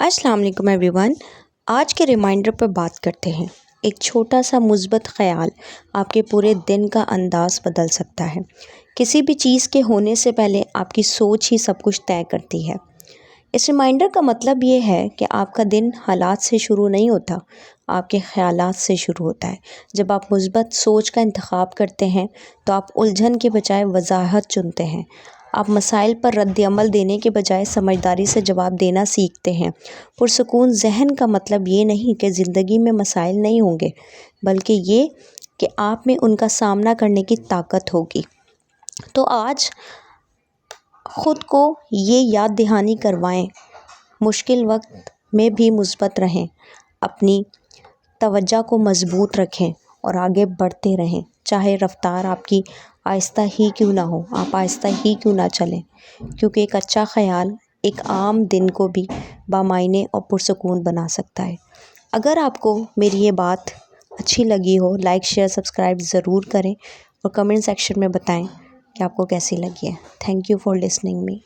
अस्सलाम वालेकुम एवरीवन। आज के रिमाइंडर पर बात करते हैं। एक छोटा सा मुस्बत ख़याल आपके पूरे दिन का अंदाज़ बदल सकता है। किसी भी चीज़ के होने से पहले आपकी सोच ही सब कुछ तय करती है। इस रिमाइंडर का मतलब ये है कि आपका दिन हालात से शुरू नहीं होता, आपके ख़यालात से शुरू होता है। जब आप मुस्बत सोच का इंतखाब करते हैं तो आप उलझन के बजाय वजाहत चुनते हैं। आप मसाइल पर रद्द-ए-अमल देने के बजाय समझदारी से जवाब देना सीखते हैं। पुरसुकून ज़हन का मतलब ये नहीं कि ज़िंदगी में मसाइल नहीं होंगे, बल्कि ये कि आप में उनका सामना करने की ताकत होगी। तो आज ख़ुद को ये याद दहानी करवाएं, मुश्किल वक्त में भी मुस्बत रहें, अपनी तवज्जो को मज़बूत रखें और आगे बढ़ते रहें। चाहे रफ़्तार आपकी आहिस्ता ही क्यों ना हो, आप आहिस्ता ही क्यों ना चलें, क्योंकि एक अच्छा ख़याल एक आम दिन को भी बामायने और पुरसुकून बना सकता है। अगर आपको मेरी ये बात अच्छी लगी हो, लाइक शेयर सब्सक्राइब ज़रूर करें और कमेंट सेक्शन में बताएं कि आपको कैसी लगी है। Thank you for listening me.